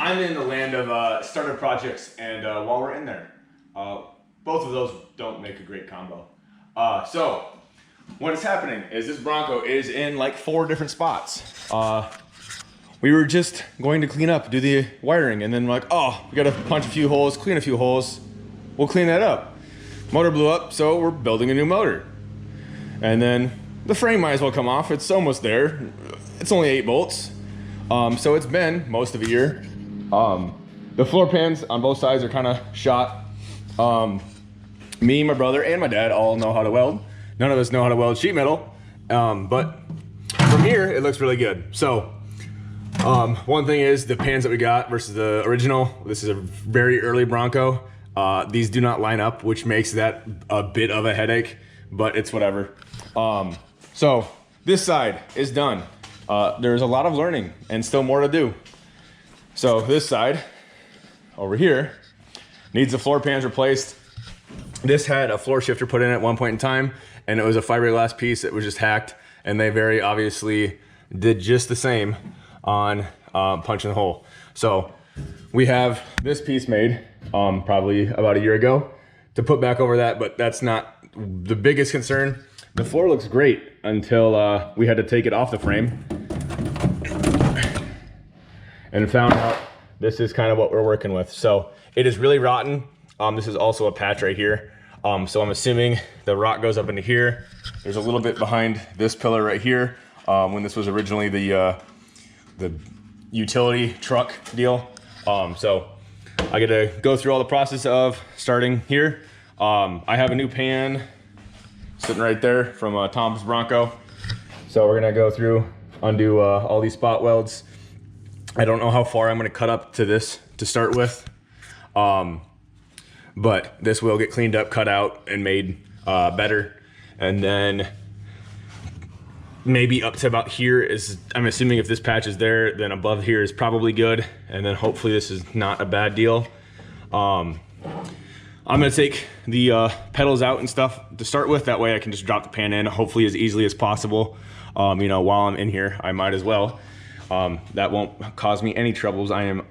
I'm in the land of starter projects, and while we're in there, both of those don't make a great combo. So what is happening is this Bronco is in like 4 different spots. We were just going to clean up, do the wiring, and then like, oh, we gotta punch a few holes, clean a few holes. We'll clean that up. Motor blew up, so we're building a new motor. And then the frame might as well come off. It's almost there. It's only 8 bolts. So it's been most of a year. The floor pans on both sides are kind of shot. Me, my brother, and my dad all know how to weld. None of us know how to weld sheet metal, but from here, it looks really good. So, one thing is the pans that we got versus the original. This is a very early Bronco. These do not line up, which makes that a bit of a headache, but it's whatever. So this side is done. There's a lot of learning and still more to do. So this side over here needs the floor pans replaced. This had a floor shifter put in at one point in time, and it was a fiberglass piece that was just hacked, and they very obviously did just the same on punching the hole. So we have this piece made probably about a year ago to put back over that, but that's not the biggest concern. The floor looks great until we had to take it off the frame and found out this is kind of what we're working with. So it is really rotten. This is also a patch right here. So I'm assuming the rot goes up into here. There's a little bit behind this pillar right here when this was originally the utility truck deal. So I gotta go through all the process of starting here. I have a new pan sitting right there from Tom's Bronco. So we're gonna go through, undo all these spot welds. I don't know how far I'm gonna cut up to this to start with. But this will get cleaned up, cut out, and made better. And then maybe up to about here is, I'm assuming if this patch is there, then above here is probably good. And then hopefully this is not a bad deal. I'm gonna take the pedals out and stuff to start with. That way I can just drop the pan in, hopefully as easily as possible. You know, while I'm in here, I might as well. That won't cause me any troubles, I am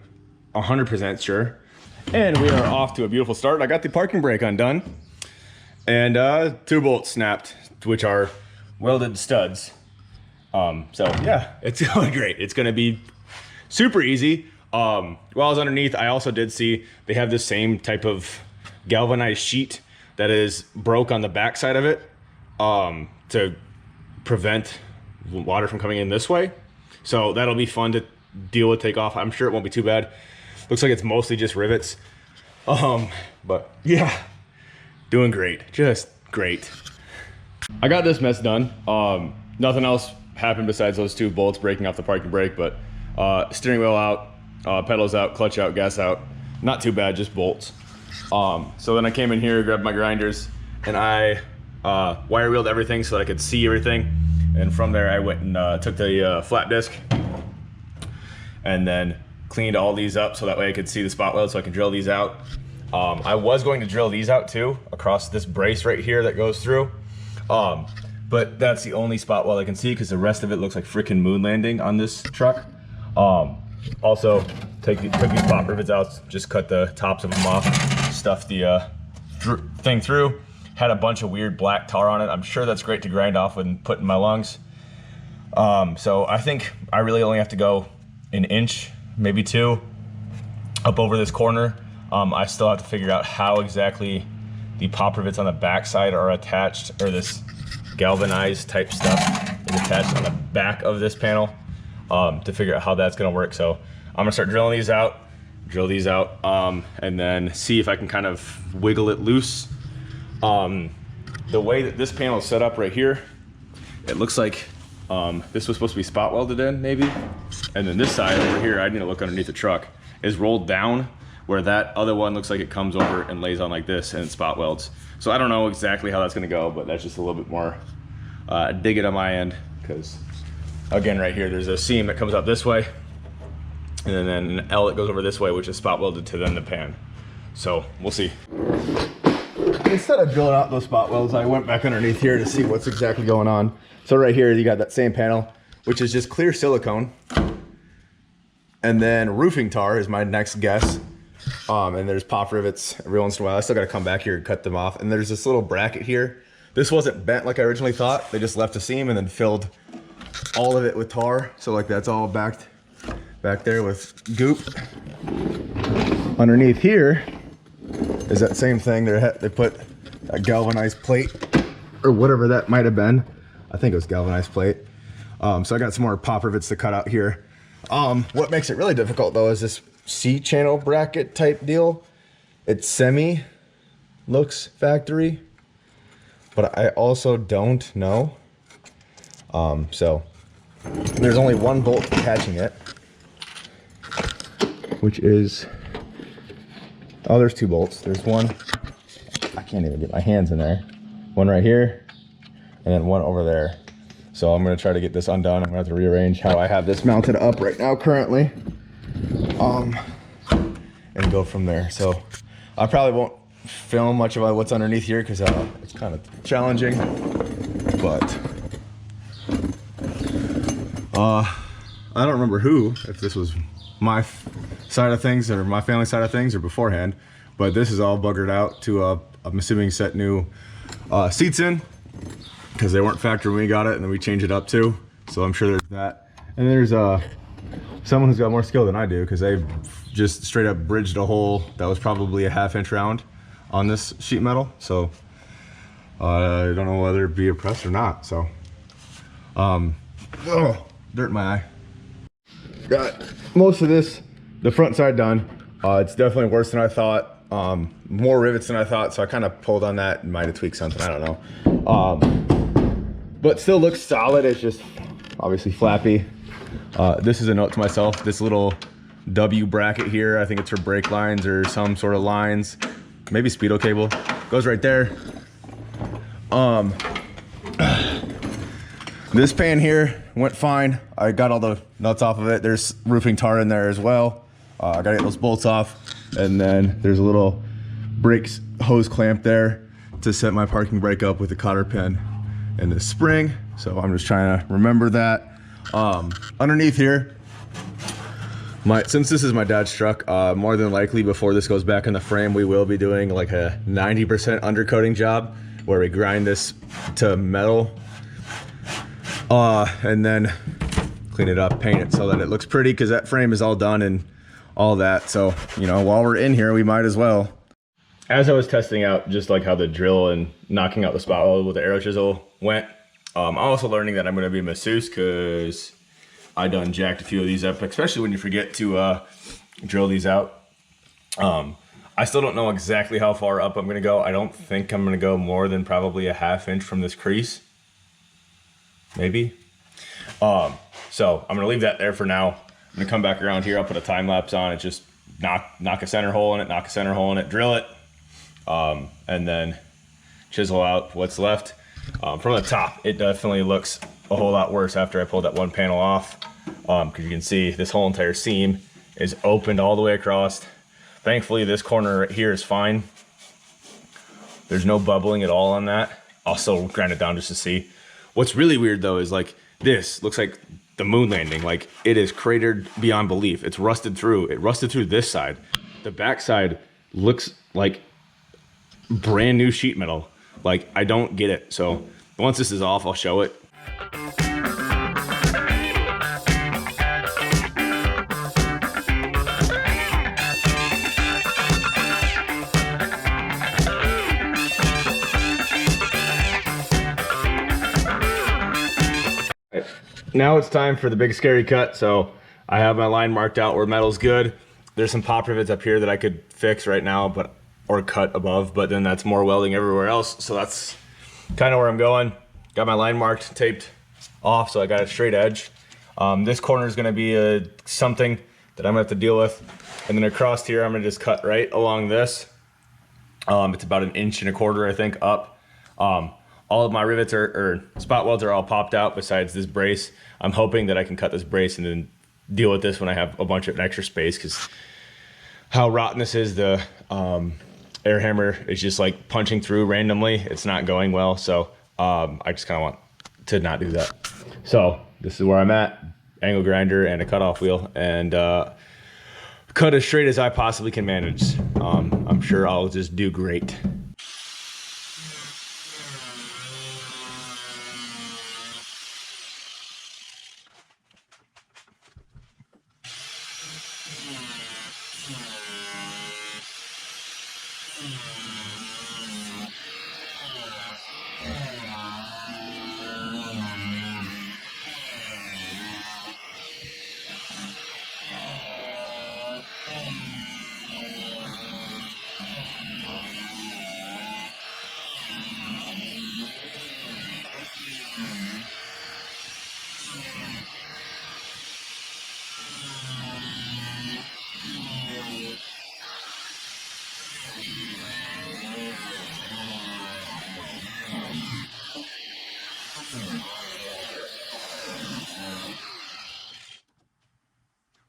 100% sure. And we are off to a beautiful start. I got the parking brake undone and 2 bolts snapped, which are welded studs. So yeah, it's going great. It's gonna be super easy. While I was underneath, I also did see they have the same type of galvanized sheet that is broke on the back side of it to prevent water from coming in this way. So that'll be fun to deal with, take off. I'm sure it won't be too bad. Looks like it's mostly just rivets. But yeah, doing great, just great. I got this mess done. Nothing else happened besides those 2 bolts breaking off the parking brake, but steering wheel out, pedals out, clutch out, gas out. Not too bad, just bolts. So then I came in here, grabbed my grinders, and I wire wheeled everything so that I could see everything. And from there I went and took the flat disc and then cleaned all these up so that way I could see the spot weld so I can drill these out. I was going to drill these out too across this brace right here that goes through. But that's the only spot weld I can see because the rest of it looks like freaking moon landing on this truck. Also took these pop rivets out, just cut the tops of them off, stuffed the thing through. Had a bunch of weird black tar on it. I'm sure that's great to grind off and put in my lungs. So I think I really only have to go an inch, maybe 2, up over this corner. I still have to figure out how exactly the pop rivets on the back side are attached, or this galvanized type stuff is attached on the back of this panel, to figure out how that's gonna work. So I'm gonna start drilling these out, drill these out, and then see if I can kind of wiggle it loose. The way that this panel is set up right here, it looks like this was supposed to be spot welded in maybe. And then this side over here, I need to look underneath the truck, is rolled down where that other one looks like it comes over and lays on like this and it spot welds. So I don't know exactly how that's gonna go, but that's just a little bit more digging on my end, because again, right here, there's a seam that comes up this way and then an L that goes over this way, which is spot welded to then the pan. So we'll see. Instead of drilling out those spot welds, I went back underneath here to see what's exactly going on. So right here, you got that same panel, which is just clear silicone. And then roofing tar is my next guess. And there's pop rivets every once in a while. I still got to come back here and cut them off. And there's this little bracket here. This wasn't bent like I originally thought. They just left a seam and then filled all of it with tar. So like that's all back there with goop. Underneath here is that same thing. They put a galvanized plate or whatever that might have been. I think it was galvanized plate. So I got some more pop rivets to cut out here. What makes it really difficult though is this C-channel bracket type deal. It's semi, looks factory, but I also don't know. So there's only one bolt catching it, which is, oh, there's 2 bolts. There's one, I can't even get my hands in there. One right here, and then one over there. So I'm gonna try to get this undone. I'm gonna have to rearrange how I have this mounted up right now currently. And go from there. So I probably won't film much about what's underneath here because it's kind of challenging, but I don't remember if this was my side of things or my family side of things or beforehand, but this is all buggered out to I'm assuming set new seats in because they weren't factory when we got it, and then we changed it up too. So I'm sure there's that. And there's someone who's got more skill than I do because they just straight up bridged a hole that was probably a 1/2 inch round on this sheet metal. So I don't know whether it'd be a press or not. So oh, dirt in my eye. Got most of this, the front side done. It's definitely worse than I thought. More rivets than I thought, so I kind of pulled on that and might have tweaked something, I don't know. But still looks solid. It's just obviously flappy. This is a note to myself. This little W bracket here, I think it's for brake lines or some sort of lines, maybe speedo cable, goes right there. This pan here went fine. I got all the nuts off of it. There's roofing tar in there as well. I gotta get those bolts off. And then there's a little brakes hose clamp there to set my parking brake up with a cotter pin and the spring. So I'm just trying to remember that. Underneath here, since this is my dad's truck, more than likely before this goes back in the frame, we will be doing like a 90% undercoating job where we grind this to metal and then clean it up, paint it so that it looks pretty, because that frame is all done and all that. So, you know, while we're in here, we might as well. As I was testing out just like how the drill and knocking out the spot weld with the arrow chisel went, I'm also learning that I'm going to be a masseuse because I done jacked a few of these up, especially when you forget to drill these out. I still don't know exactly how far up I'm going to go. I don't think I'm going to go more than probably a 1/2 inch from this crease. Maybe. So I'm going to leave that there for now. I'm going to come back around here. I'll put a time lapse on it. Just knock a center hole in it, knock a center hole in it, drill it, and then chisel out what's left. From the top, it definitely looks a whole lot worse after I pulled that one panel off, because you can see this whole entire seam is opened all the way across. Thankfully, this corner right here is fine. There's no bubbling at all on that. I'll still grind it down just to see. What's really weird though is like this looks like the moon landing. Like it is cratered beyond belief. It's rusted through. It rusted through this side. The back side looks like brand new sheet metal. Like I don't get it. So once this is off, I'll show it. Now it's time for the big scary cut. So I have my line marked out where metal's good. There's some pop rivets up here that I could fix right now, or cut above, but then that's more welding everywhere else. So that's kind of where I'm going. Got my line marked, taped off, so I got a straight edge. This corner is gonna be something that I'm gonna have to deal with. And then across here, I'm gonna just cut right along this. It's about 1.25 inches, I think, up. All of my rivets or spot welds are all popped out besides this brace. I'm hoping that I can cut this brace and then deal with this when I have a bunch of extra space, because how rotten this is, the air hammer is just like punching through randomly. It's not going well, so I just kind of want to not do that. So this is where I'm at. angle grinder and a cutoff wheel and cut as straight as I possibly can manage. I'm sure I'll just do great.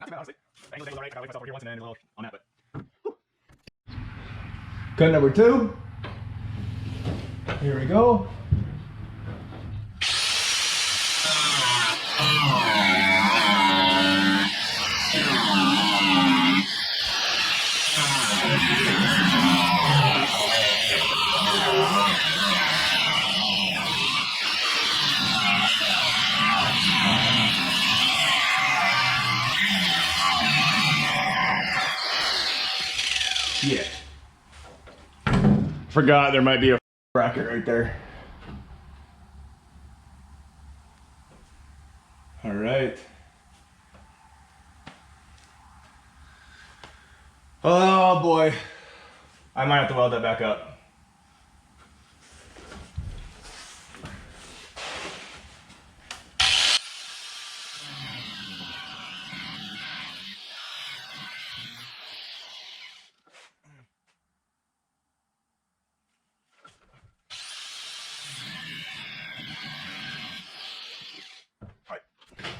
Not too bad, honestly. Angle's all right. I gotta wait myself over here once and then a little on that, but. Whew. Cut number 2. Here we go. Yeah. Forgot there might be a bracket right there. All right. Oh boy. I might have to weld that back up.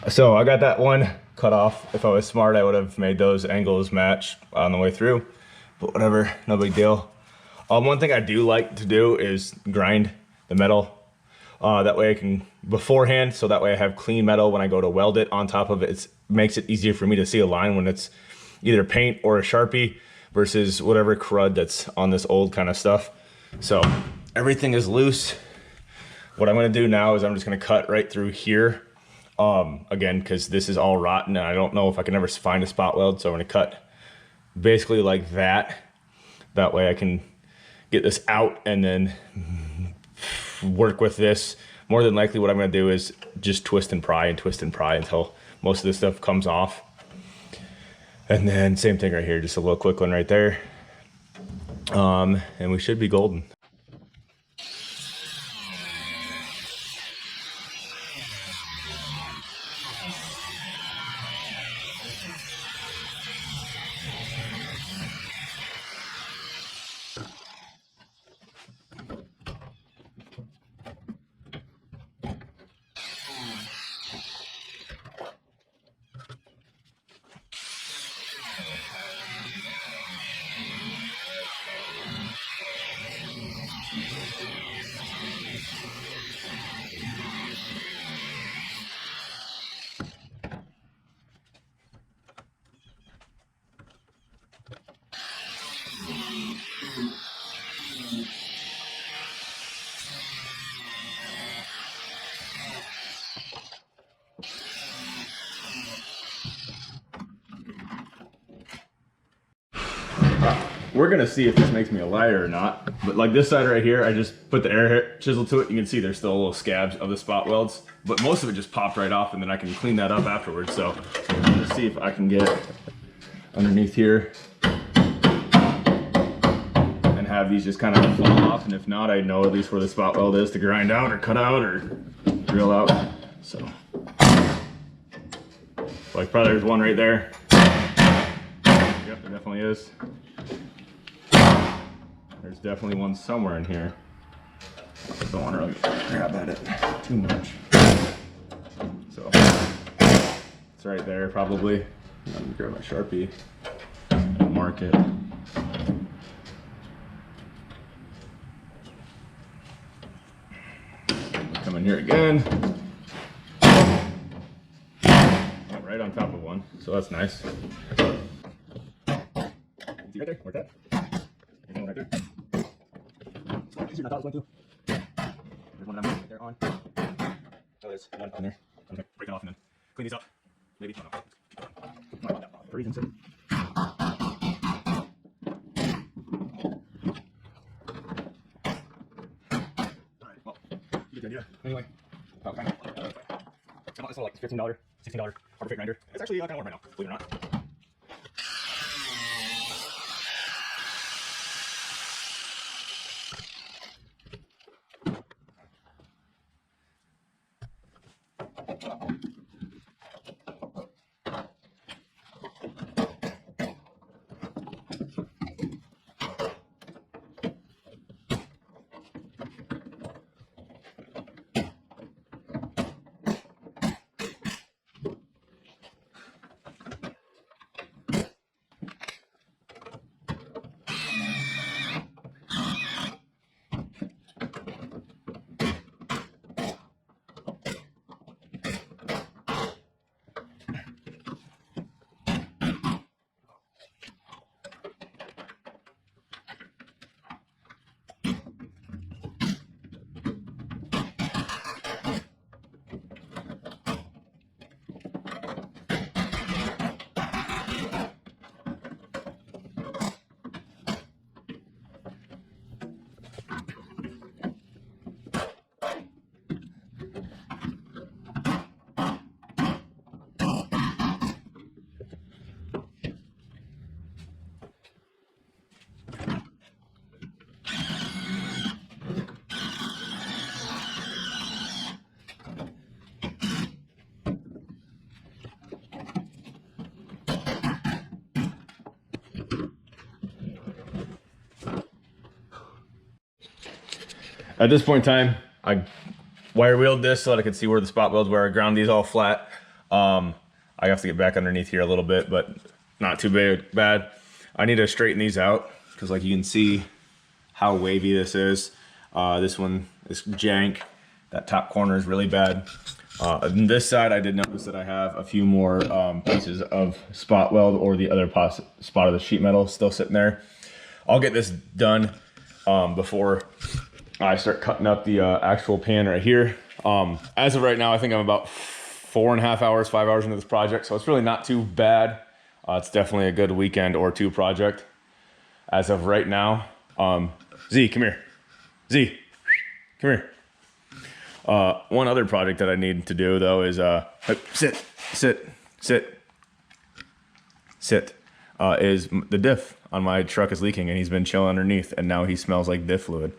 So I got that one cut off. If I was smart, I would have made those angles match on the way through, but whatever, no big deal. One thing I do like to do is grind the metal. That way I can beforehand, so that way I have clean metal when I go to weld it on top of it. It makes it easier for me to see a line when it's either paint or a Sharpie versus whatever crud that's on this old kind of stuff. So everything is loose. What I'm gonna do now is I'm just gonna cut right through here. Again, because this is all rotten and I don't know if I can ever find a spot weld, so I'm gonna cut basically like that. That way I can get this out and then work with this. More than likely what I'm gonna do is just twist and pry until most of this stuff comes off. And then same thing right here, just a little quick one right there. And we should be golden. We're gonna see if this makes me a liar or not. But like this side right here, I just put the air chisel to it. You can see there's still little scabs of the spot welds, but most of it just popped right off and then I can clean that up afterwards. So let's see if I can get underneath here and have these just kind of fall off. And if not, I know at least where the spot weld is to grind out or cut out or drill out. So like probably there's one right there. Yep, there definitely is. There's definitely one somewhere in here. Don't want to really grab at it too much. So it's right there probably. I'm gonna grab my Sharpie and mark it. Come in here again. down, so that's nice. See right there, work that. There's one right there. Easier than I thought it was going to. There's one of them right there on. Oh, there's one on there. I'm gonna break it off and then clean these up. Maybe. Oh, no. Not that for reasons. Alright, well, you get the idea. Anyway, oh, kind of. It's like $15, $16 harbor freight grinder. It's actually kind of warm right now, believe it or not. At this point in time, I wire wheeled this so that I could see where the spot welds were. I ground these all flat. I have to get back underneath here a little bit, but not too bad. I need to straighten these out because, like, you can see how wavy this is. This one is jank. That top corner is really bad. On this side, I did notice that I have a few more pieces of spot weld or the other spot of the sheet metal still sitting there. I'll get this done before I start cutting up the actual pan right here. As of right now, I think I'm about 4.5 hours, 5 hours into this project, so it's really not too bad. It's definitely a good weekend or two project. As of right now, Z, come here. Z, come here. One other project that I need to do though is sit, is the diff on my truck is leaking and he's been chilling underneath and now he smells like diff fluid.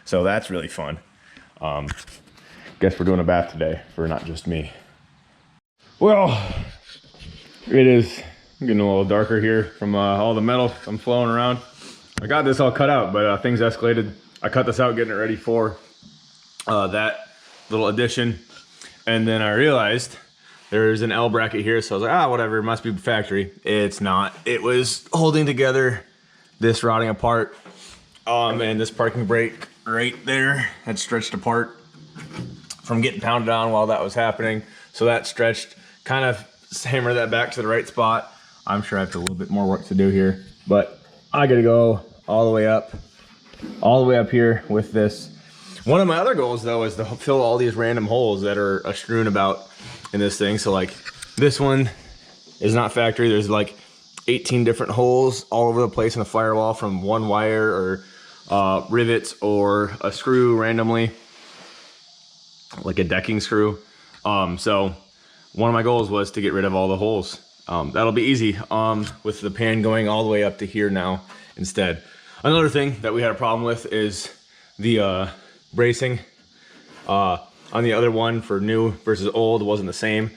So that's really fun. Guess we're doing a bath today for not just me. Well, it is getting a little darker here from all the metal I'm flowing around. I got this all cut out, but things escalated. I cut this out getting it ready for that little addition. And then I realized there's an L bracket here. So I was like, whatever, it must be factory. It's not. It was holding together this rotting apart. And this parking brake right there had stretched apart from getting pounded on while that was happening. So that stretched, kind of hammer that back to the right spot. I'm sure I have a little bit more work to do here, but I gotta go all the way up here with this. One of my other goals though is to fill all these random holes that are strewn about in this thing. So like this one is not factory. There's like 18 different holes all over the place in the firewall from one wire or rivets or a screw randomly, like a decking screw. So one of my goals was to get rid of all the holes. That'll be easy with the pan going all the way up to here now instead. Another thing that we had a problem with is the bracing on the other one for new versus old wasn't the same.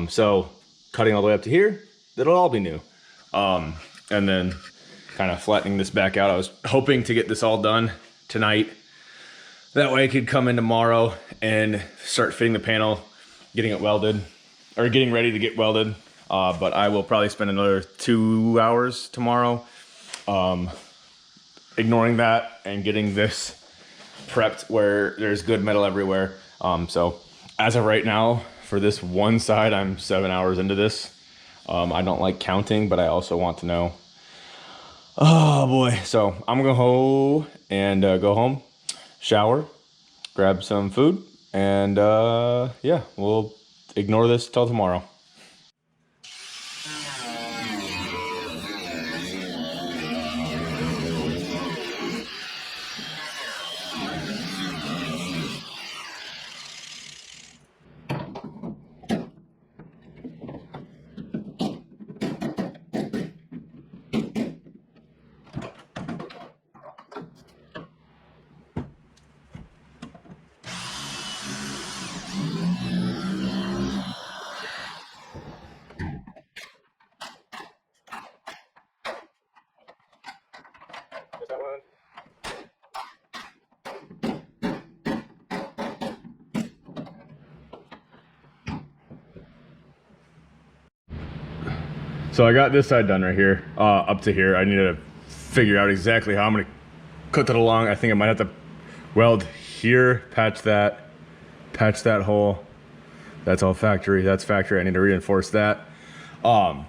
So cutting all the way up to here, that'll all be new. And then kind of flattening this back out. I was hoping to get this all done tonight. That way I could come in tomorrow and start fitting the panel, getting it welded, or getting ready to get welded. But I will probably spend another 2 hours tomorrow ignoring that and getting this prepped where there's good metal everywhere. So as of right now, for this one side, I'm 7 hours into this. I don't like counting, but I also want to know. Oh boy. So I'm gonna go and go home, shower, grab some food, and yeah, we'll ignore this till tomorrow. So I got this side done right here, up to here. I need to figure out exactly how I'm gonna cut that along. I think I might have to weld here, patch that hole. That's all factory, that's factory. I need to reinforce that. So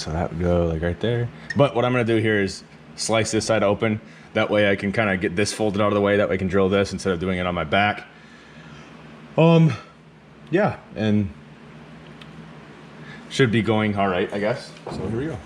that would go like right there. But what I'm gonna do here is slice this side open. That way I can kind of get this folded out of the way. That way I can drill this instead of doing it on my back. Yeah, and should be going all right, I guess. So here we go.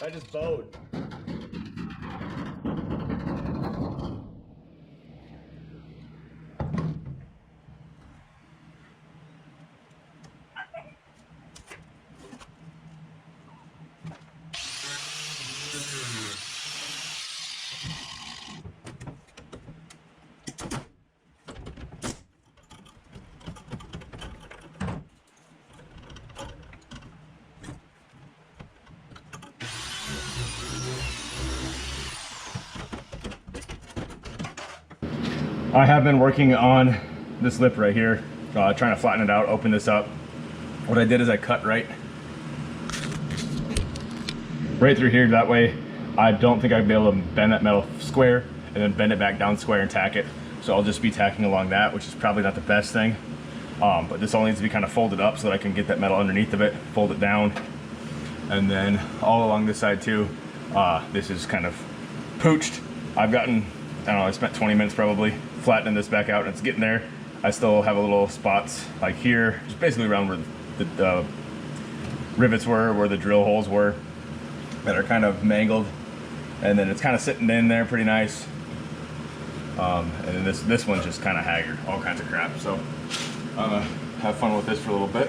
I just bowed. I have been working on this lip right here, trying to flatten it out, open this up. What I did is I cut right through here. That way I don't think I'd be able to bend that metal square and then bend it back down square and tack it. So I'll just be tacking along that, which is probably not the best thing. But this all needs to be kind of folded up so that I can get that metal underneath of it, fold it down. And then all along this side too, this is kind of pooched. I've gotten, I don't know, I spent 20 minutes probably flattening this back out and it's getting there. I still have a little spots like here, just basically around where the rivets were, where the drill holes were, that are kind of mangled. And then it's kind of sitting in there pretty nice. And then this one's just kind of haggard, all kinds of crap. So I'm gonna have fun with this for a little bit.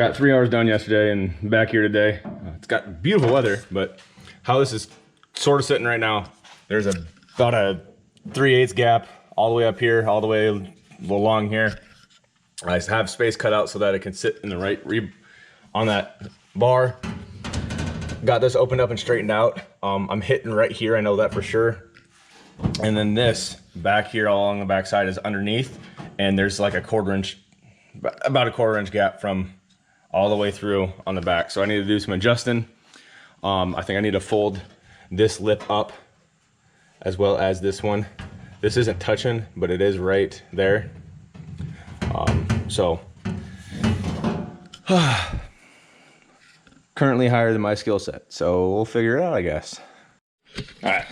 got 3 hours done yesterday and back here today. It's got beautiful weather, but how this is sort of sitting right now, there's about a 3/8 gap all the way up here, all the way along here. I have space cut out so that it can sit in the right on that bar. Got this opened up and straightened out. I'm hitting right here, I know that for sure. And then this back here all along the back side is underneath, and there's like a 1/4 inch, about a 1/4 inch gap from all the way through on the back. So I need to do some adjusting. I think I need to fold this lip up as well as this one. This isn't touching, but it is right there. Currently higher than my skill set, so we'll figure it out, I guess. All right,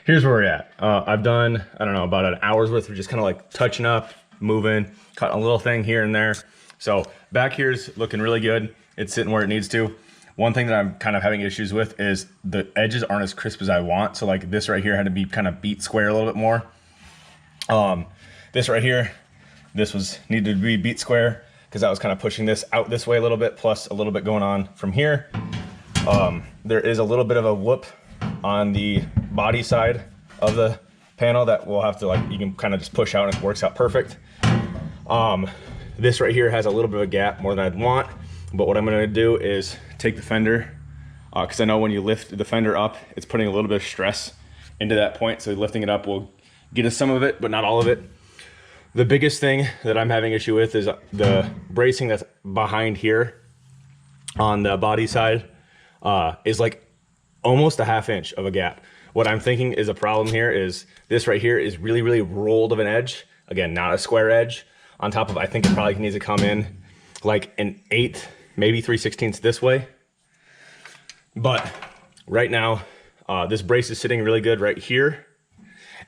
here's where we're at. I've done, I don't know, about an hour's worth of just kind of like touching up, moving, cutting a little thing here and there. So back here's looking really good. It's sitting where it needs to. One thing that I'm kind of having issues with is the edges aren't as crisp as I want. So like this right here had to be kind of beat square a little bit more. This right here, this needed to be beat square because I was kind of pushing this out this way a little bit, plus a little bit going on from here. There is a little bit of a whoop on the body side of the panel that we'll have to, like, you can kind of just push out and it works out perfect. This right here has a little bit of a gap more than I'd want, but what I'm gonna do is take the fender, because I know when you lift the fender up, it's putting a little bit of stress into that point, so lifting it up will get us some of it, but not all of it. The biggest thing that I'm having issue with is the bracing that's behind here on the body side is like almost a 1/2 inch of a gap. What I'm thinking is a problem here is this right here is really, really rolled of an edge. Again, not a square edge. On top of, I think it probably needs to come in like an 1/8, maybe 3/16 this way. But right now, this brace is sitting really good right here.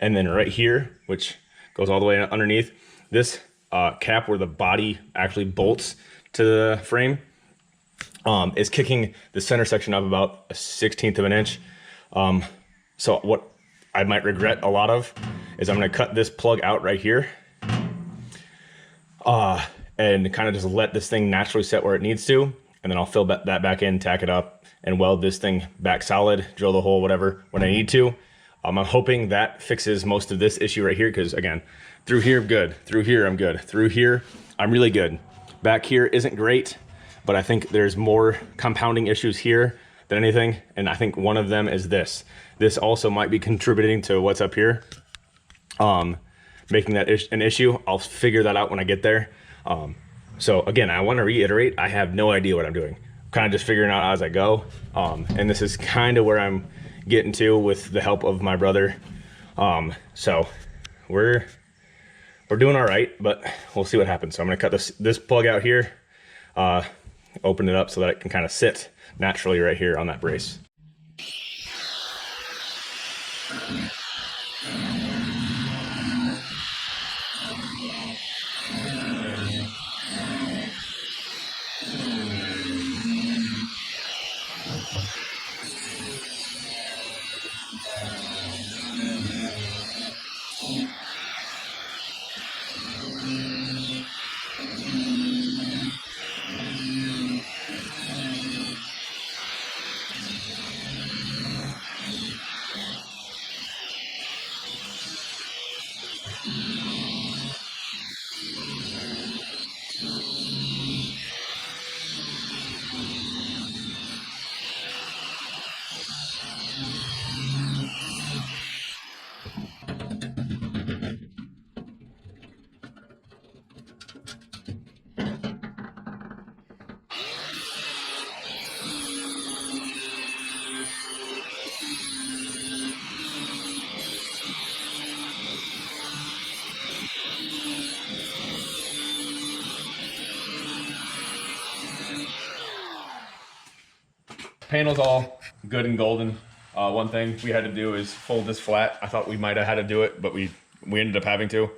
And then right here, which goes all the way underneath, this cap where the body actually bolts to the frame is kicking the center section up about a 1/16 of an inch. So what I might regret a lot of is I'm gonna cut this plug out right here and kind of just let this thing naturally set where it needs to. And then I'll fill that back in, tack it up, and weld this thing back solid, drill the hole, whatever, when I need to. I'm hoping that fixes most of this issue right here, because again, through here, I'm good. Through here, I'm good. Through here, I'm really good. Back here isn't great, but I think there's more compounding issues here than anything. And I think one of them is this. This also might be contributing to what's up here, making that an issue. I'll figure that out when I get there. So again, I want to reiterate, I have no idea what I'm doing. I'm kind of just figuring out as I go. And this is kind of where I'm getting to with the help of my brother. So we're doing all right, but we'll see what happens. So I'm gonna cut this plug out here, open it up so that it can kind of sit naturally right here on that brace. Panel's all good and golden. One thing we had to do is fold this flat. I thought we might have had to do it, but we ended up having to.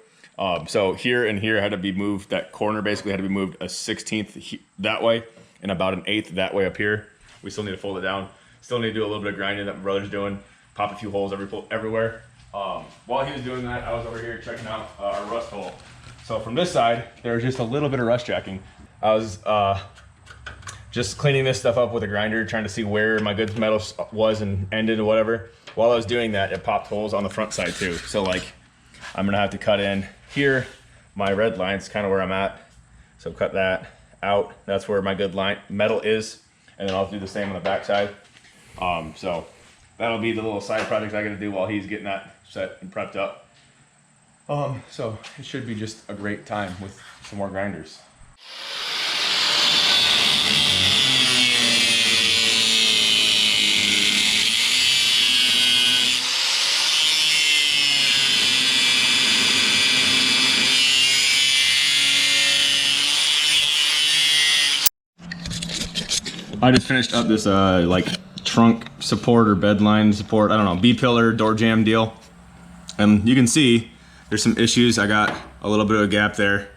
So here and here had to be moved. That corner basically had to be moved a 1/16 that way and about an 1/8 that way up here. We still need to fold it down. Still need to do a little bit of grinding that my brother's doing. Pop a few holes everywhere. While he was doing that, I was over here checking out our rust hole. So from this side, there was just a little bit of rust jacking. I was just cleaning this stuff up with a grinder, trying to see where my good metal was and ended or whatever. While I was doing that, it popped holes on the front side too. So like, I'm gonna have to cut in here. My red line's kind of where I'm at. So cut that out. That's where my good line metal is. And then I'll do the same on the back side. So that'll be the little side project I gotta do while he's getting that set and prepped up. So it should be just a great time with some more grinders. I just finished up this like trunk support or bed line support, I don't know, B-pillar door jamb deal. And you can see there's some issues. I got a little bit of a gap there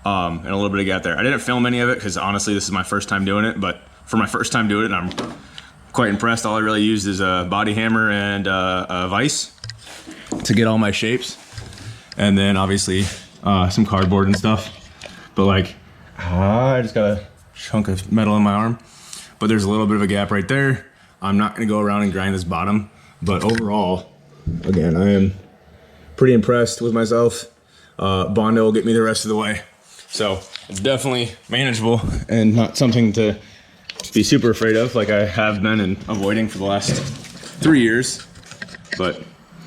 and a little bit of gap there. I didn't film any of it because honestly this is my first time doing it, but for my first time doing it, I'm quite impressed. All I really used is a body hammer and a vise to get all my shapes. And then obviously some cardboard and stuff. But like, I just got a chunk of metal in my arm. But there's a little bit of a gap right there. I'm not gonna go around and grind this bottom, but overall, again, I am pretty impressed with myself. Bondo will get me the rest of the way. So it's definitely manageable and not something to be super afraid of like I have been and avoiding for the last 3 years. But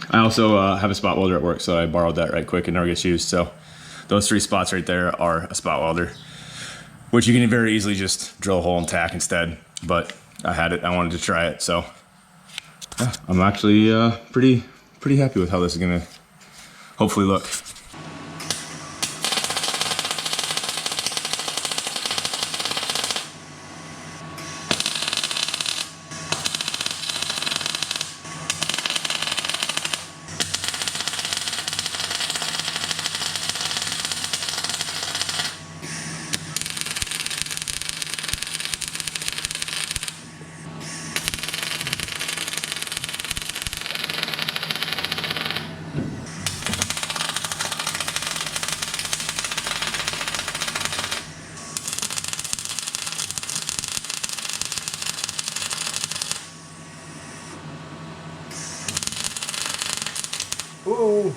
I also have a spot welder at work, so I borrowed that right quick and never gets used. So those 3 spots right there are a spot welder, which you can very easily just drill a hole and tack instead. But I had it, I wanted to try it. So yeah, I'm actually pretty happy with how this is gonna hopefully look. Ooh.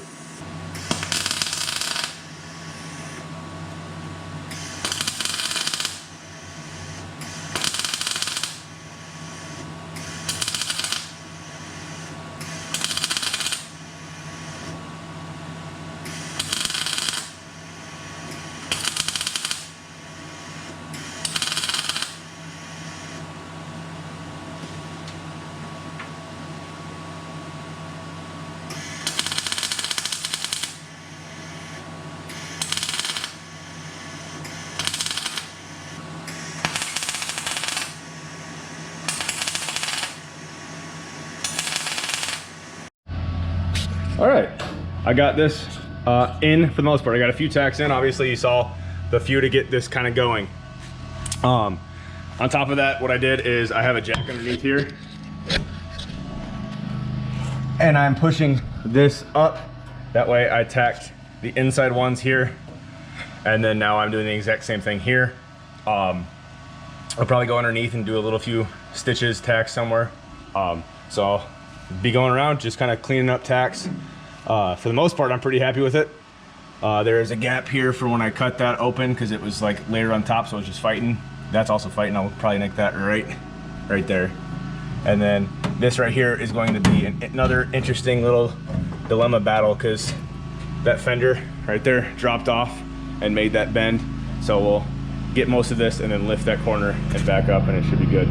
All right, I got this in for the most part. I got a few tacks in. Obviously you saw the few to get this kind of going. On top of that, what I did is I have a jack underneath here and I'm pushing this up. That way I tacked the inside ones here. And then now I'm doing the exact same thing here. I'll probably go underneath and do a little few stitches, tacks somewhere. So I'll be going around just kind of cleaning up tacks. For the most part, I'm pretty happy with it. There is a gap here for when I cut that open because it was like layered on top, so I was just fighting. That's also fighting. I'll probably nick that right there. And then this right here is going to be another interesting little dilemma battle because that fender right there dropped off and made that bend. So we'll get most of this and then lift that corner and back up and it should be good.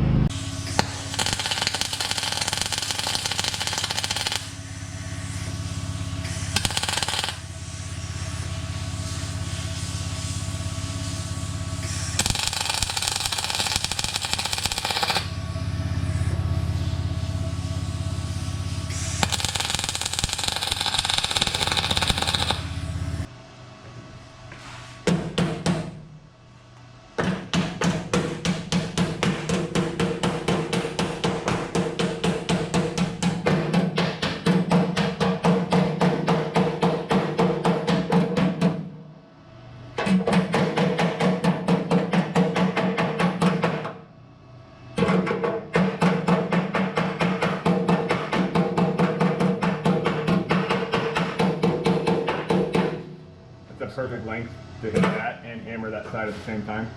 perfect length to hit that and hammer that side at the same time,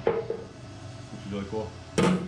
which is really cool. So.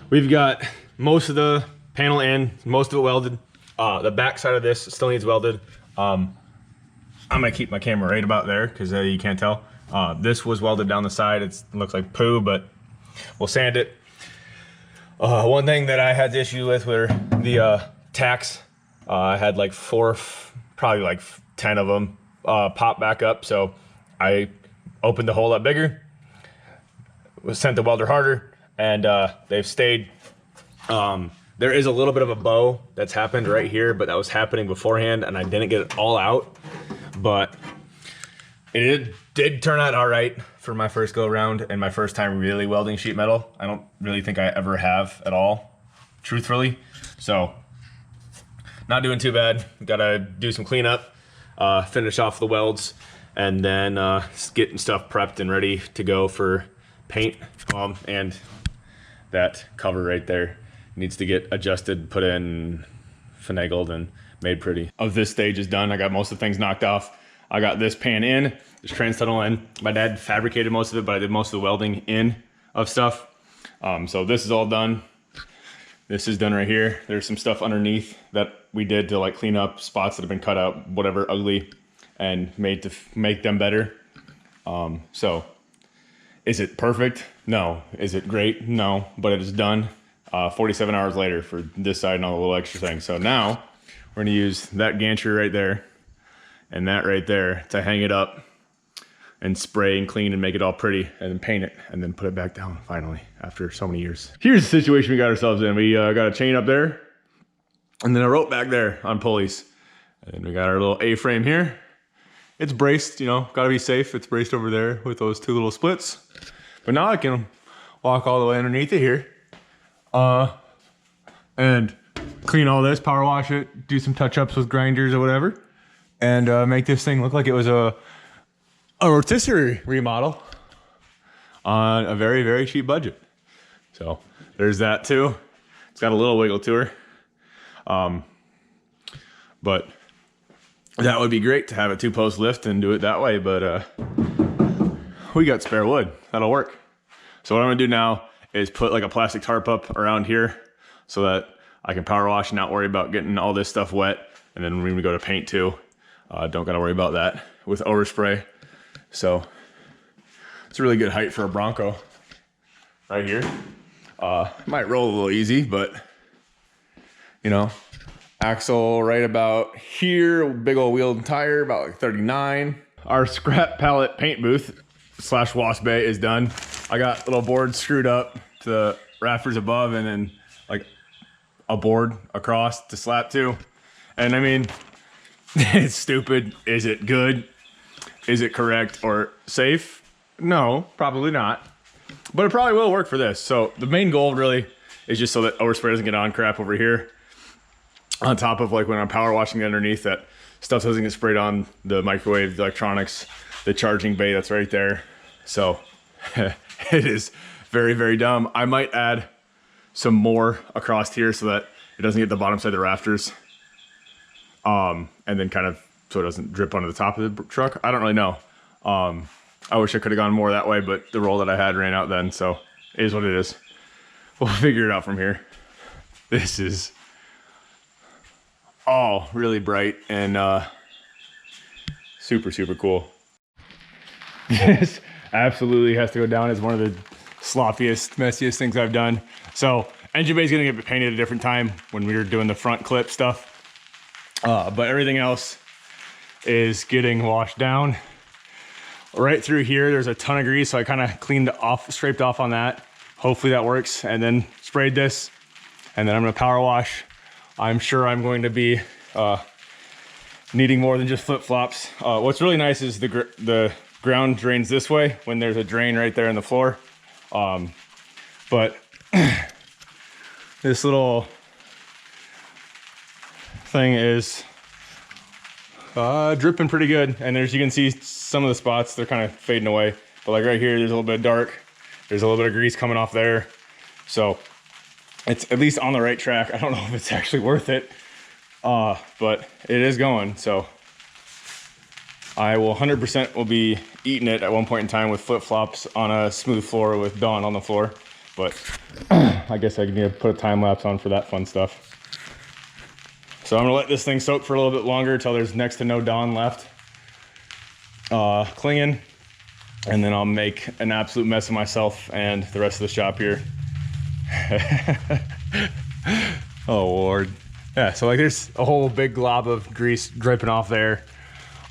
We've got most of the panel in, most of it welded. The back side of this still needs welded. I'm gonna keep my camera right about there because you can't tell. This was welded down the side. It looks like poo, but we'll sand it. One thing that I had the issue with were the tacks. I had like probably like 10 of them pop back up. So I opened the hole up bigger, sent the welder harder, and they've stayed. There is a little bit of a bow that's happened right here, but that was happening beforehand and I didn't get it all out, but it did turn out all right for my first go around and my first time really welding sheet metal. I don't really think I ever have at all, truthfully. So not doing too bad. Gotta do some cleanup, finish off the welds, and then getting stuff prepped and ready to go for paint. And that cover right there needs to get adjusted, put in, finagled, and made pretty. Of this stage is done. I got most of the things knocked off. I got this pan in, this trans tunnel in. My dad fabricated most of it, but I did most of the welding in of stuff. So this is all done. This is done right here. There's some stuff underneath that we did to like clean up spots that have been cut out, whatever, ugly, and made to make them better. So is it perfect? No. Is it great? No, but it is done 47 hours later for this side and all the little extra things. So now we're gonna use that gantry right there and that right there to hang it up and spray and clean and make it all pretty and then paint it and then put it back down finally after so many years. Here's the situation we got ourselves in. We got a chain up there and then a rope back there on pulleys. And we got our little A-frame here. It's braced, you know, gotta be safe. It's braced over there with those two little splits. But now I can walk all the way underneath it here and clean all this, power wash it, do some touch-ups with grinders or whatever, and make this thing look like it was a rotisserie remodel on a very, very cheap budget. So there's that too. It's got a little wiggle to her. But that would be great to have a 2-post lift and do it that way, but we got spare wood. That'll work. So what I'm gonna do now is put like a plastic tarp up around here so that I can power wash and not worry about getting all this stuff wet. And then when we go to paint too, don't gotta worry about that with overspray. So it's a really good height for a Bronco right here. Might roll a little easy, but you know, axle right about here, big old wheel and tire, about like 39. Our scrap pallet paint booth / wash bay is done. I got little boards screwed up to the rafters above and then like a board across to slap to. And I mean, it's stupid. Is it good? Is it correct or safe? No, probably not. But it probably will work for this. So the main goal really is just so that overspray doesn't get on crap over here. On top of like when I'm power washing underneath, that stuff doesn't get sprayed on the microwave, the electronics, the charging bay that's right there. So it is very, very dumb. I might add some more across here so that it doesn't get the bottom side of the rafters. And then kind of so it doesn't drip onto the top of the truck. I don't really know. I wish I could have gone more that way, but the roll that I had ran out then, so it is what it is. We'll figure it out from here. This is all really bright and super, super cool. This absolutely has to go down as one of the sloppiest, messiest things I've done. So engine bay is gonna get painted at a different time when we were doing the front clip stuff. But everything else is getting washed down. Right through here, there's a ton of grease, so I kind of cleaned off, scraped off on that. Hopefully that works, and then sprayed this, and then I'm gonna power wash. I'm sure I'm going to be needing more than just flip-flops. What's really nice is the ground drains this way when there's a drain right there in the floor. But this little thing is dripping pretty good, and as you can see, some of the spots, they're kind of fading away, but like right here, there's a little bit of dark, there's a little bit of grease coming off there, so it's at least on the right track. I don't know if it's actually worth it, but it is going, so I will 100% will be eating it at one point in time with flip-flops on a smooth floor with Dawn on the floor, but I guess I need to put a time lapse on for that fun stuff. So I'm gonna let this thing soak for a little bit longer until there's next to no Dawn left clinging, and then I'll make an absolute mess of myself and the rest of the shop here. Oh Lord. Yeah, so like there's a whole big glob of grease dripping off there.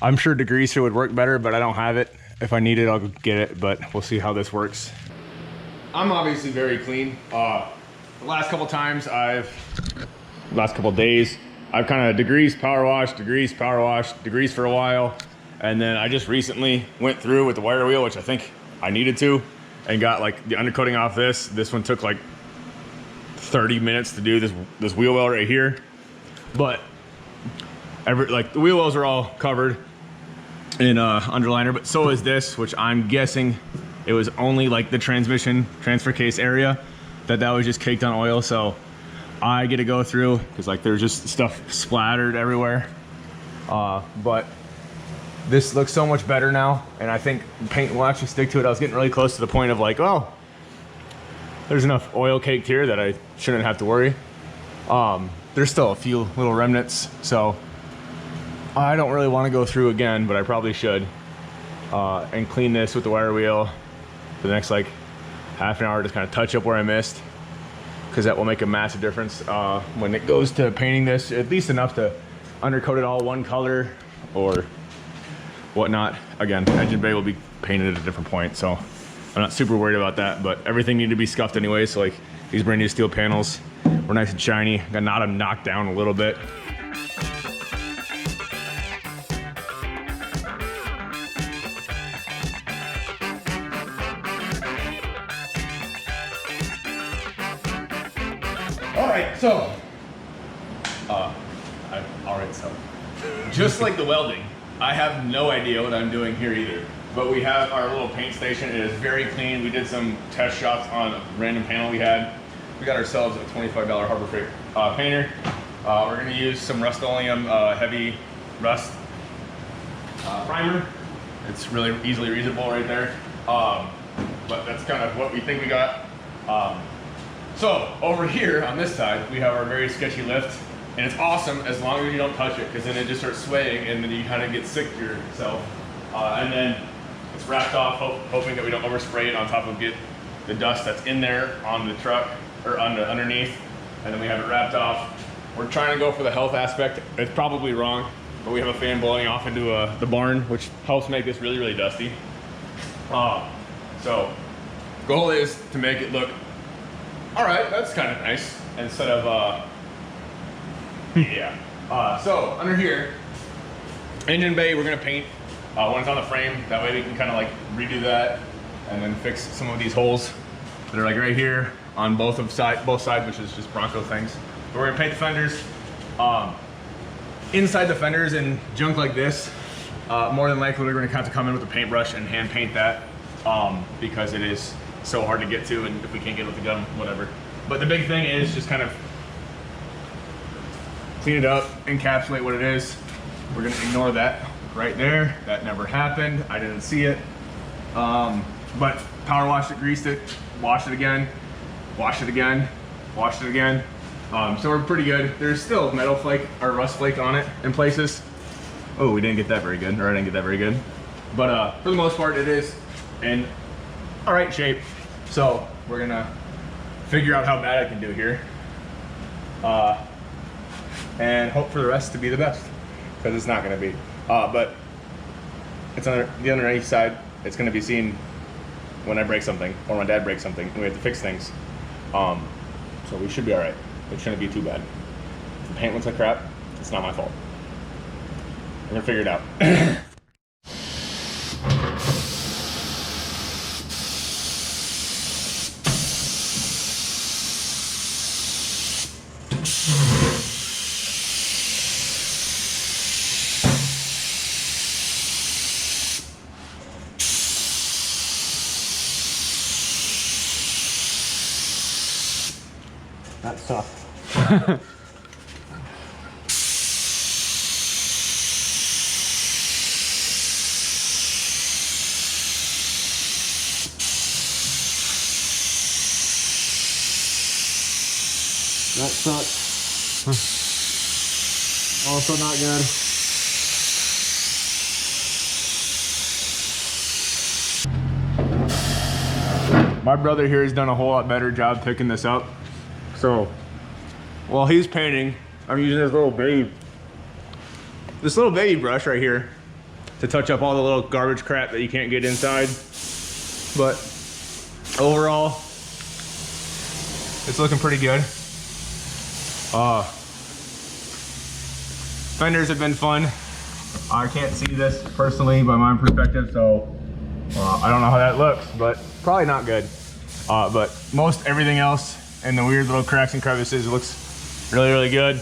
I'm sure degreaser would work better, but I don't have it. If I need it, I'll get it, but we'll see how this works. I'm obviously very clean. The last couple days, I've kind of degreased, power washed, degreased for a while. And then I just recently went through with the wire wheel, which I think I needed to, and got like the undercoating off this. This one took like 30 minutes to do this wheel well right here. But like the wheel wells are all covered in underliner, but so is this, which I'm guessing it was only like the transmission transfer case area that was just caked on oil. So I get to go through because like there's just stuff splattered everywhere. But this looks so much better now, and I think paint will actually stick to it. I was getting really close to the point of like, oh, there's enough oil caked here that I shouldn't have to worry. There's still a few little remnants, so I don't really want to go through again, but I probably should, and clean this with the wire wheel for the next like half an hour, just kind of touch up where I missed, because that will make a massive difference when it goes to painting this, at least enough to undercoat it all one color or whatnot. Again, engine bay will be painted at a different point, so I'm not super worried about that, but everything needed to be scuffed anyway. So like these brand new steel panels were nice and shiny. Got them knocked down a little bit. All right, so just like the welding, I have no idea what I'm doing here either. But we have our little paint station. It is very clean. We did some test shots on a random panel we had. We got ourselves a $25 Harbor Freight painter. We're gonna use some Rust-Oleum heavy rust primer. It's really easily reusable right there. But that's kind of what we think we got. So over here on this side, we have our very sketchy lift. And it's awesome as long as you don't touch it, because then it just starts swaying and then you kind of get sick to yourself. And then it's wrapped off, hoping that we don't overspray it on top of the dust that's in there on the truck or underneath. And then we have it wrapped off. We're trying to go for the health aspect. It's probably wrong, but we have a fan blowing off into the barn, which helps make this really, really dusty. So goal is to make it look, all right, that's kind of nice, instead of, yeah. So under here, engine bay, we're gonna paint when it's on the frame. That way we can kind of like redo that and then fix some of these holes that are like right here on both sides, which is just Bronco things. But we're gonna paint the fenders. Inside the fenders and junk like this, more than likely we're gonna have to come in with a paintbrush and hand paint that. because it is so hard to get to, and if we can't get with the gun, whatever. But the big thing is just kind of clean it up, encapsulate what it is. We're gonna ignore that right there. That never happened. I didn't see it. But power washed it, greased it, washed it again, washed it again, washed it again. So we're pretty good. There's still metal flake or rust flake on it in places. Oh, we didn't get that very good, or I didn't get that very good. But for the most part, it is in all right shape. So we're gonna figure out how bad I can do here. And hope for the rest to be the best, because it's not gonna be. But it's on the underneath side. It's gonna be seen when I break something, or when Dad breaks something, and we have to fix things. So we should be all right. It shouldn't be too bad. If the paint looks like crap, it's not my fault. We're gonna figure it out. That sucked. That sucks. Also not good. My brother here has done a whole lot better job picking this up. So while he's painting, I'm using this little baby brush right here to touch up all the little garbage crap that you can't get inside. But overall, it's looking pretty good. Fenders have been fun. I can't see this personally by my perspective, so I don't know how that looks, but probably not good. But most everything else and the weird little cracks and crevices, it looks really, really good.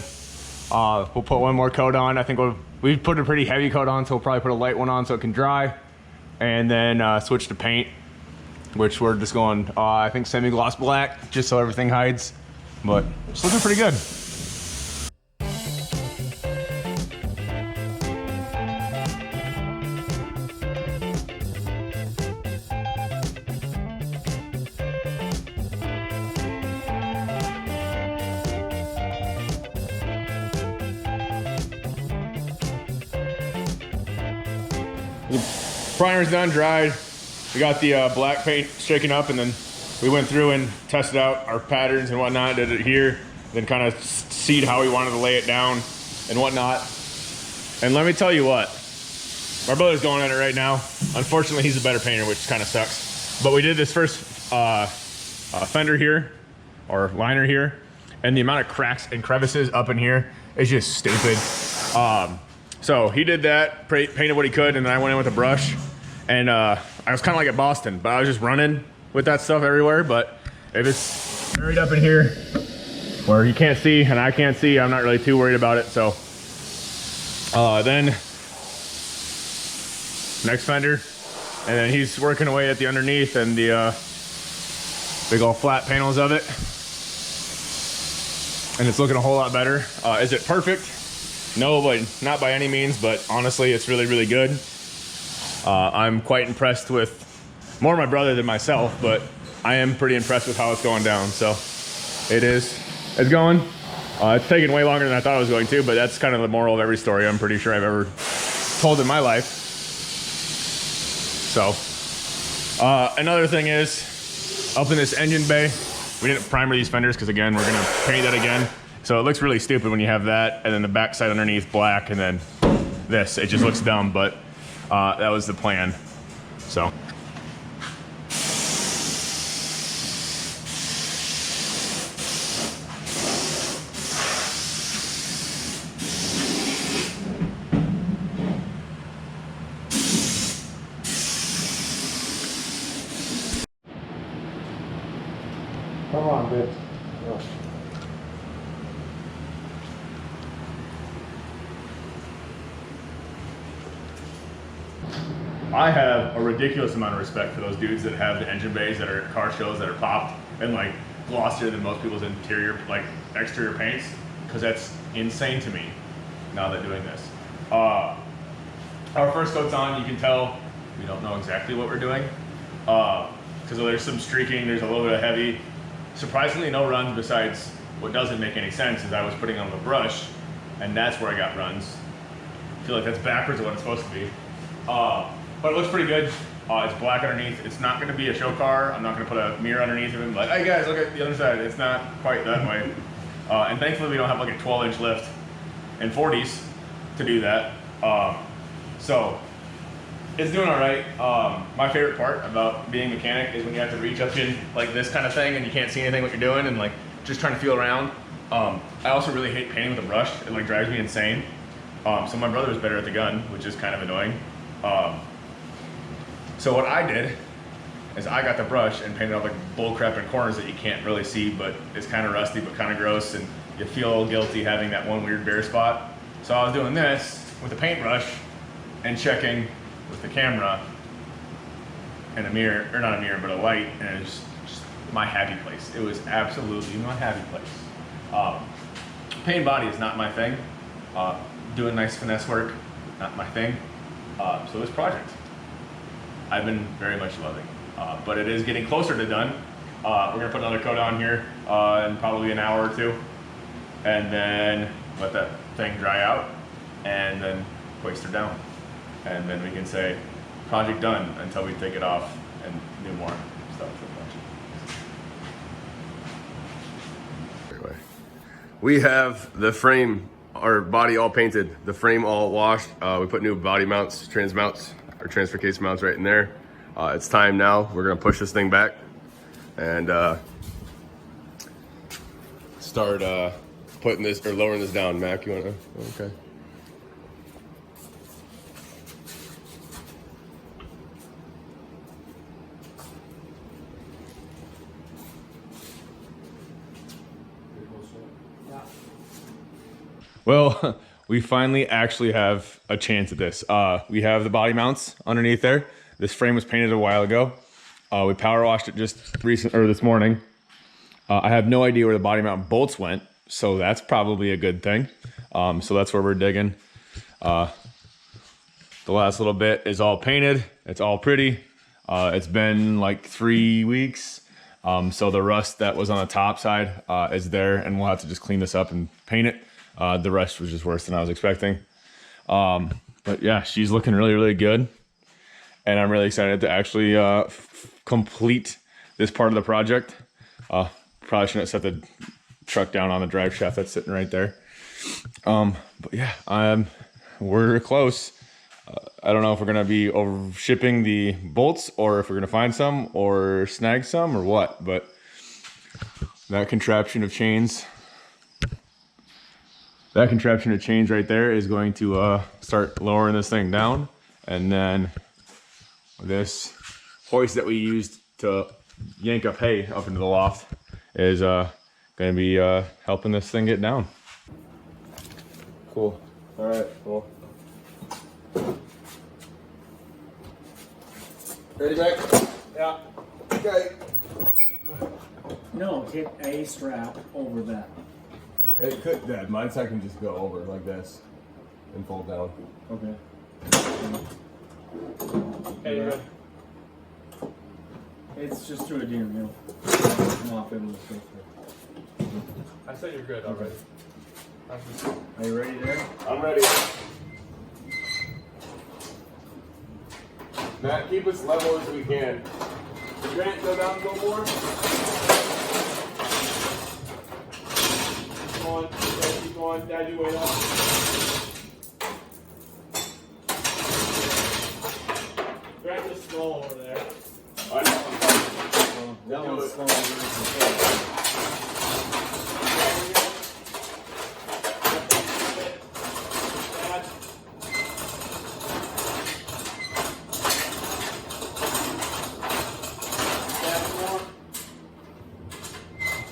We'll put one more coat on. I think we've put a pretty heavy coat on, so we'll probably put a light one on so it can dry, and then switch to paint, which we're just going, I think semi-gloss black, just so everything hides. But it's looking pretty good. The primer's done, dried. We got the black paint shaken up, and then we went through and tested out our patterns and whatnot, did it here, then kind of seed how we wanted to lay it down and whatnot. And let me tell you what, my brother's going at it right now. Unfortunately, he's a better painter, which kind of sucks. But we did this first fender here, or liner here, and the amount of cracks and crevices up in here is just stupid. So he did that, painted what he could, and then I went in with a brush. And I was kind of like at Boston, but I was just running with that stuff everywhere. But if it's buried up in here where you can't see and I can't see, I'm not really too worried about it. So then next fender, and then he's working away at the underneath and the big old flat panels of it, and it's looking a whole lot better. Is it perfect? No, but not by any means, but honestly, it's really, really good. I'm quite impressed with more my brother than myself, but I am pretty impressed with how it's going down. So it's going. It's taken way longer than I thought it was going to, but that's kind of the moral of every story I'm pretty sure I've ever told in my life. So another thing is, up in this engine bay, we didn't primer these fenders because, again, we're gonna paint that again. So it looks really stupid when you have that, and then the backside underneath black, and then this. It just looks dumb, but that was the plan. So. Come on, bitch. Go. I have a ridiculous amount of respect for those dudes that have the engine bays that are at car shows that are popped and like glossier than most people's interior, like exterior paints, because that's insane to me now that doing this. Our first coat's on, you can tell we don't know exactly what we're doing. Because there's some streaking, there's a little bit of heavy. Surprisingly, no runs besides what doesn't make any sense is I was putting on the brush, and that's where I got runs. I feel like that's backwards of what it's supposed to be. But it looks pretty good. It's black underneath. It's not going to be a show car. I'm not going to put a mirror underneath of it and be like, hey guys, look at the other side. It's not quite that way. And thankfully we don't have like a 12-inch lift and 40s to do that. So it's doing all right. My favorite part about being a mechanic is when you have to reach up in like this kind of thing and you can't see anything what you're doing and like just trying to feel around. I also really hate painting with a brush. It like drives me insane. So my brother was better at the gun, which is kind of annoying. So what I did is I got the brush and painted all the bull crap in corners that you can't really see, but it's kind of rusty, but kind of gross, and you feel guilty having that one weird bare spot. So I was doing this with a paintbrush and checking with the camera and a mirror, or not a mirror, but a light, and it was just my happy place. It was absolutely my happy place. Paint body is not my thing. Doing nice finesse work, not my thing. So this project, I've been very much loving, but it is getting closer to done. We're gonna put another coat on here in probably an hour or two, and then let that thing dry out, and then hoist her down. And then we can say, project done, until we take it off and do more stuff. Anyway, we have the frame, our body all painted, the frame all washed. We put new body mounts, trans mounts, or transfer case mounts right in there. It's time now. We're gonna push this thing back and start putting this, or lowering this down. Mac, you wanna? Okay. Well, we finally actually have a chance at this. We have the body mounts underneath there. This frame was painted a while ago. We power washed it just this morning. I have no idea where the body mount bolts went, so that's probably a good thing. So that's where we're digging. The last little bit is all painted. It's all pretty. It's been like 3 weeks. So the rust that was on the top side is there, and we'll have to just clean this up and paint it. The rest was just worse than I was expecting. But yeah, she's looking really, really good. And I'm really excited to actually complete this part of the project. Probably shouldn't have set the truck down on the drive shaft that's sitting right there. But yeah, we're close. I don't know if we're gonna be over shipping the bolts or if we're gonna find some or snag some or what, but that contraption of chains right there is going to start lowering this thing down, and then this hoist that we used to yank up hay up into the loft is going to be helping this thing get down. Cool. All right, cool. Ready, Mac? Yeah. Okay. No, hit a strap over that. It could, Dad. Mine I can just go over like this and fold down. Okay. Hey, you're good. It's just through a deer mill. Come off it and let's go through. I said you're good already. Are you ready there? I'm ready. Matt, keep us level as we can. Grant, go down, go more. Keep going. Dad, you wait up. Grant is slow over there. I know. That Do one's it. slow. Dad. Dad, more.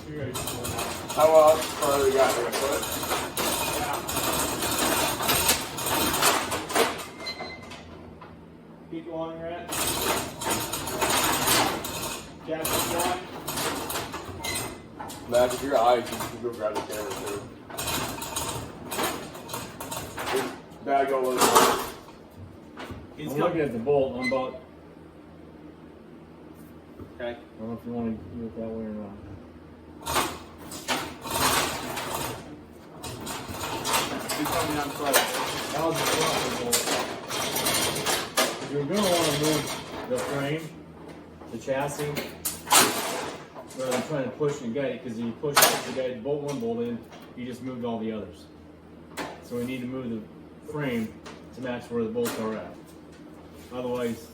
You're ready to go now. How far do we got here? A foot? Keep going, Grant. Chassis going. Mac, if your eyes, you can go grab the camera too. Bag all over. He's I'm looking at the bolt. I'm about. Okay. I don't know if you want to do it that way or not. He's coming down front. That was the front bolt. You're going to want to move the frame, the chassis, rather than trying to push and guide it, because you push the guide bolt one bolt in, you just moved all the others. So we need to move the frame to match where the bolts are at. Otherwise,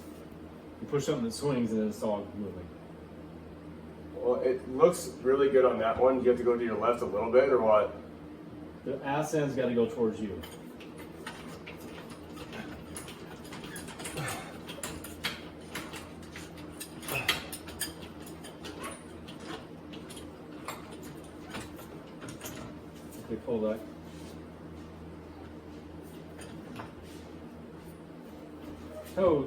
you push something that swings and then it's all moving. Well, it looks really good on that one. You have to go to your left a little bit, or what? The ass end's got to go towards you. Okay, pull that. Oh,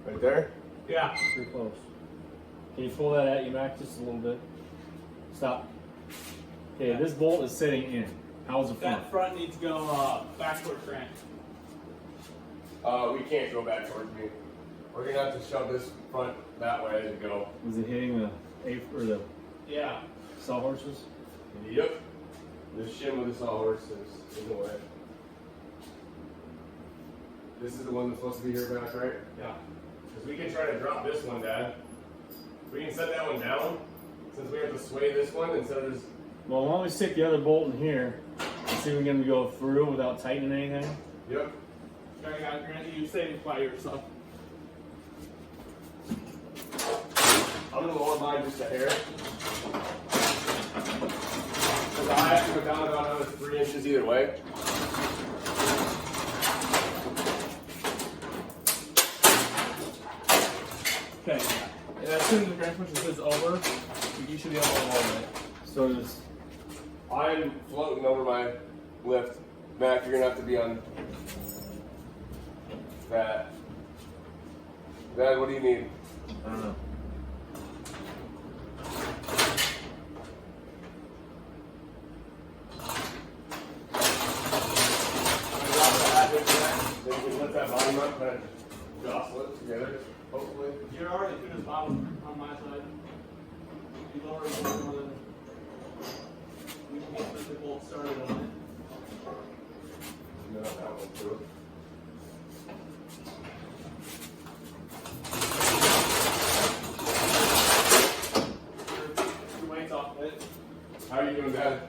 Right there? Yeah. pretty close. Can you pull that at you, Mac, just a little bit? Stop. Okay, this bolt is sitting in. How's the front? That front needs to go backward, Grant. We can't go back towards me. We're gonna have to shove this front that way as we go. Was it hitting the or the Yeah. sawhorses? Yep. The shim with the sawhorse is in the way. This is the one that's supposed to be here back, right? Yeah. Because we can try to drop this one, Dad. We can set that one down, since we have to sway this one instead of just... Well, why don't we stick the other bolt in here and see if we can go through without tightening anything? Yep. Okay, Grant, you say it by yourself. I'm gonna lower mine just a hair. Because I have to go down about another 3 inches either way. Okay. And as soon as the Grant pushes this over, you should be able to lower it. So just I'm floating over my lift. Mac, you're gonna have to be on that. Dad, what do you need? I don't know. Then you can let that bottom up kind of jostle it together, hopefully. You're already through the bottom on my side. You lower it more than we can get the bolt started on it. No, that one too. Your weight's off it. How are you doing, Dad?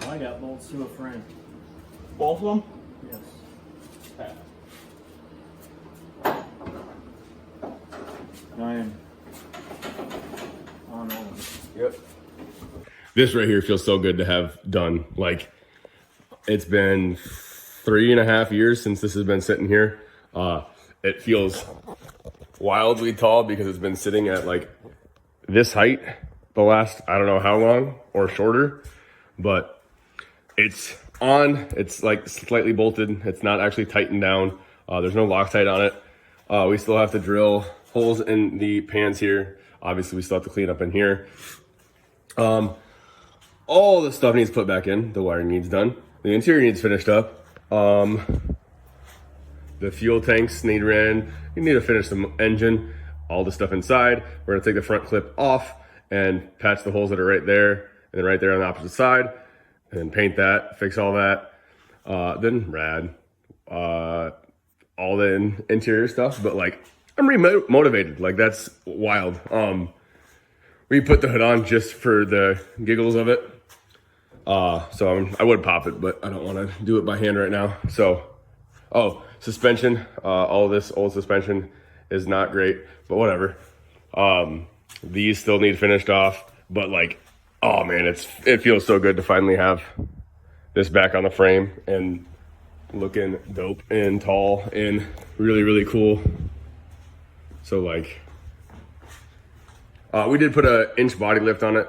I got bolts to a frame. Both of them? Yes. Okay. I am on all of it. Yep. This right here feels so good to have done. Like, it's been 3.5 years since this has been sitting here. It feels wildly tall because it's been sitting at like this height the last, I don't know how long, or shorter, but it's on. It's like slightly bolted. It's not actually tightened down. There's no Loctite on it. We still have to drill holes in the pans here. Obviously, we still have to clean up in here. All the stuff needs put back in. The wiring needs done. The interior needs finished up. The fuel tanks need ran. You need to finish the engine. All the stuff inside. We're gonna take the front clip off and patch the holes that are right there, and then right there on the opposite side, and then paint that, fix all that. Then rad. All the interior stuff, but like, I'm motivated. Like, that's wild. We put the hood on just for the giggles of it. So I would pop it, but I don't want to do it by hand right now. So, suspension. All this old suspension is not great, but whatever. These still need finished off, but like, oh man, it feels so good to finally have this back on the frame and looking dope and tall and really, really cool. So like, we did put a inch body lift on it,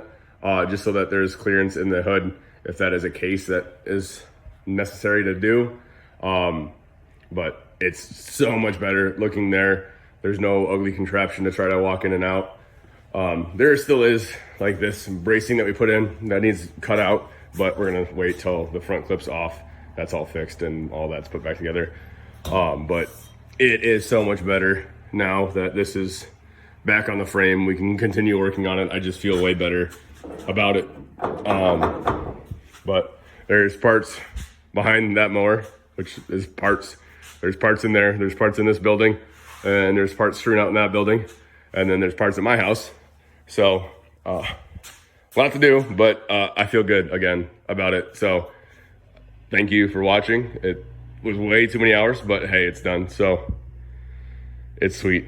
just so that there's clearance in the hood if that is a case that is necessary to do. But it's so much better looking there. There's no ugly contraption to try to walk in and out. There still is like this bracing that we put in that needs cut out, but we're gonna wait till the front clip's off. That's all fixed and all that's put back together. But it is so much better now that this is back on the frame. We can continue working on it. I just feel way better about it. But there's parts behind that mower, which is parts. There's parts in there. There's parts in this building, and there's parts strewn out in that building, and then there's parts at my house. So a lot to do, but I feel good again about it. So thank you for watching. It was way too many hours, but hey, it's done. So it's sweet.